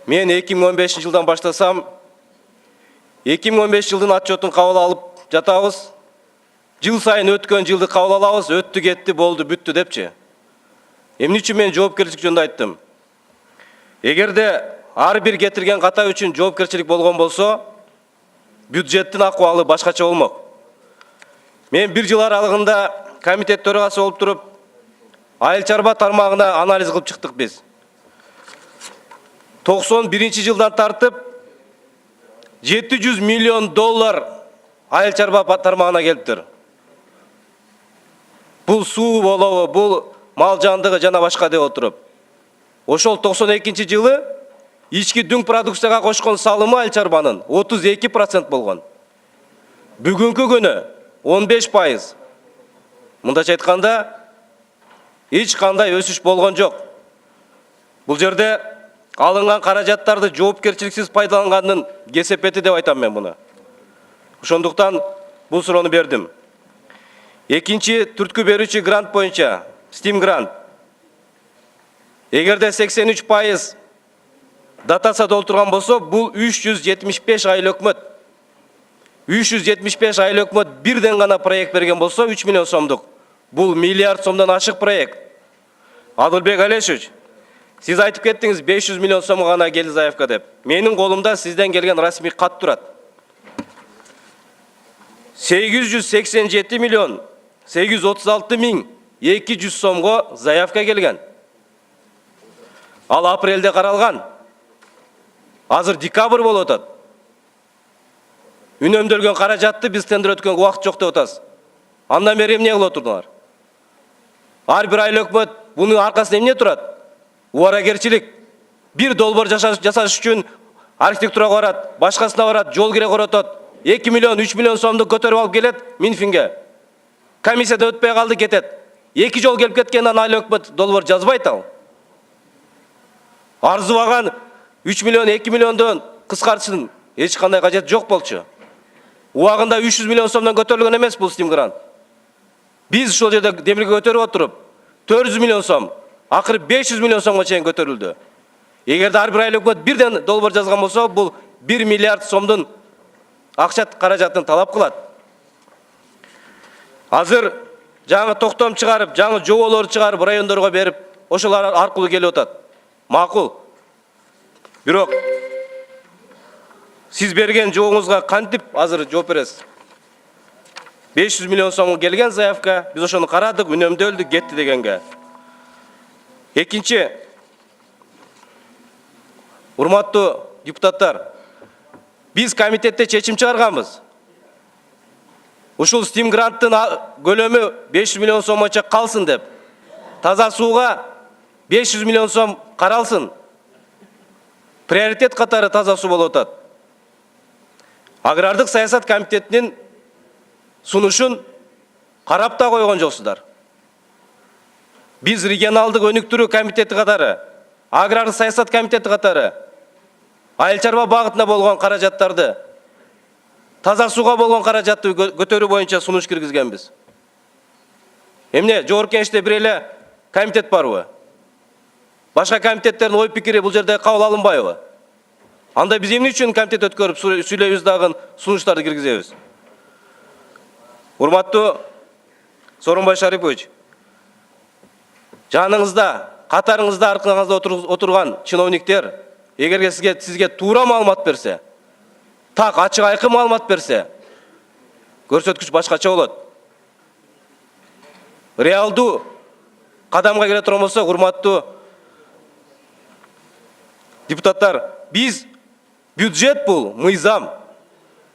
Мен 2015 жылдан баштасам, 2015 жылдың отчетун кабыл алып жатабыз. Жыл сайын өткөн жылды кабыл алабыз, өттү кетти, болду, бүттү депчи. Эмне үчүн мен жоопкерчилик жөнүндө айттым? Эгерде ар бир кетирген ката үчүн жоопкерчилик болгон болсо, бюджеттин акыбалы башкача болмок. Мен бир жыл аралыгында комитет төрагасы болуп туруп, айыл чарба тармагына анализ кылып чыктык биз. 91 жылдан тартып 700 миллион доллар айыл чарба тармагына келиптир. Бул суу болобу, бул мал жандыгы жана башка деп отуруп. Ошол 92 жылы ички дүң продукцияга кошкон салымы айыл чарбанын 32% болгон. Бүгүнкү күнү 15%. Мындайча айтканда, эч кандай өсүш болгон жок. Бул жерде алынган каражаттарды жоопкерчиликсиз пайдаланганын кесепети деп айтам мен буну. Ошондуктан бул суроону бердим. Экинчи түрткү берүүчү грант боюнча, STEAM грант. Эгерде 83% датация толтурган болсо, бул 375 айыл өкмөт. 375 айыл өкмөт бирден гана проект берген болсо, 3 миллион сомдук. Бул миллиард сомдон ашык проект. Адылбек Алешевич, сиз айтып кеттиңиз 500 миллион сом гана келди заявка деп. Менин колумда сизден келген расмий кат турат. 887 миллион 836 миң 200 сомго заявка келген. Ал апрелде каралган. Азыр декабрь болуп атат. Үнөмдөлгөн каражатты биз тендер өткөн убакыт жок деп атасыз. Андан бери эмне кылып отурдуңар? Ар бир айыл өкмөт бунун аркасында эмне турат? Убаракерчилик. Бир долбоор жасаш үчүн архитектурага барат, башкасына барат, жол керек оротот. 2 миллион, 3 миллион сомду көтөрүп алып келет Минфинге. Комиссияда өтпөй калды, кетет. 2 жол келип кеткенден айыл өкмөт долбоор жазбайт ал. Арзыбаган 3 миллион, 2 миллиондон кыскартсын эч кандай кажет жок болчу. Убагында 300 миллион сомдон көтөрүлгөн эмес бул STEAM грант. Биз ошол жерде демилге көтөрүп отуруп 400 миллион сом, акыры 500 миллион сомго чейин көтөрүлдү. Эгерде ар бир айыл өкмөт бирден долбоор жазган болсо, бул 1 миллиард сомдун акча каражатын талап кылат. Азыр жаңы токтом чыгарып, жаңы жоболор чыгарып, райондорго берип, ошолор аркылуу келип атат. Макул. Бирок сиз берген жобоңузга кантип азыр жооп бересиз? 500 миллион сомго келген заявка, биз ошону карадык, үнөмдөлдү, кетти дегенге. Экинчи, урматтуу депутаттар, биз комитетте чечим чыгарганбыз. Ушул STEAM гранттын көлөмү 500 миллион сомча калсын деп. Таза сууга 500 миллион сом каралсын. Приоритет катары таза суу болуп атат. Агрардык саясат комитетинин сунушун карап да койгон жоксуздар. Биз регионалдык өнүктүрүү комитети катары, агрардык саясат комитети катары айыл чарба багытына болгон каражаттарды, таза сууга болгон каражатты көтөрүү боюнча сунуш киргизгенбиз. Эмне, жогорку кеңеште бир эле комитет барбы? Башка комитеттердин ой пикири бул жерде кабыл алынбайбы? Анда биз эмне үчүн комитет өткөрүп сүйлөйбүз дагы сунуштарды киргизебиз? Урматтуу Сооронбай Шарипович, жаныңызда, катарыңызда, аркаңызда отурган чиновниктер, эгерге сизге туура маалымат берсе, так ачык айкын маалымат берсе, көрсөткүч башкача болот. Реалдуу кадамга келе турган болсо, урматтуу депутаттар, биз бюджет бул, мыйзам.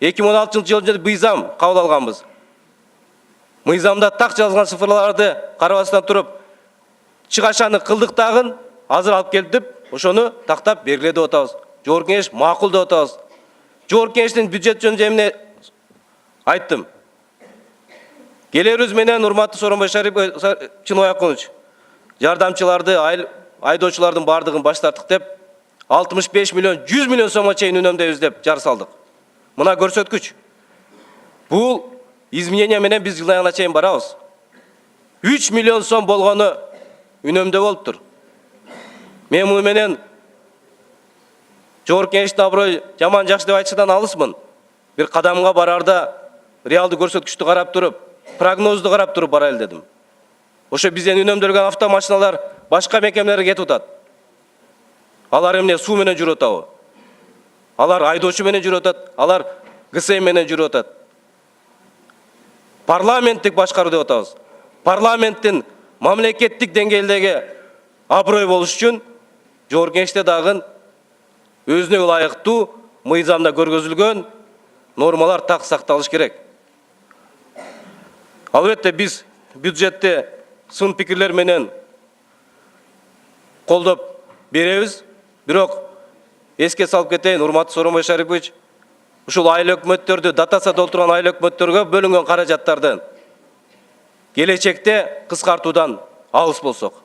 2016 жылы мыйзам кабыл алганбыз. Мыйзамда так жазылган цифрларды карабастан туруп, чыгашаны кылдык дагы азыр алып келип деп, ошону тактап бергиле деп атабыз. Жогорку кеңеш макул деп атабыз. Жогорку кеңештин бюджет жөнүндө эмне айттым. Келебиз менен урматтуу Сооронбай Чынбайакунович, жардамчыларды, айдоочулардын бардыгын баш тарттык деп, 65 миллион, 100 миллион сомго чейин үнөмдөйбүз деп жар салдык. Мына көрсөткүч. Бул изменения менен биз жылдан аяғына чейин барабыз. 3 миллион сом болгону үнөмдө болуптур. Мен муну менен Жогорку Кеңештин аброй жаман жакшы деп айтышынан алысмын. Бир кадамга барарда реалдуу көрсөткүчтү карап туруп, прогнозду карап туруп барайлы дедим. Ошо бизден үнөмдөлгөн автомашиналар башка мекемелерге кетип атат. Алар эмне суу менен жүрүп атабы? Алар айдоочу менен жүрүп атат, алар ГСМ менен жүрүп атат. Парламенттик башкаруу деп атабыз. Парламенттин мамлекеттик деңгээлдеги аброй болуш үчүн Жогорку Кеңеште дагы өзүнө ылайыктуу мыйзамда көргөзүлгөн нормалар так сакталыш керек. Албетте биз бюджетте сын пикирлер менен колдоп беребиз. Бирок эске салып кетейин, урматтуу Сооронбай Шарипович, ушул айыл өкмөттөрдү дотация толтурган айыл өкмөттөргө бөлүнгөн каражаттарды келечекте кыскартуудан алыс болсок.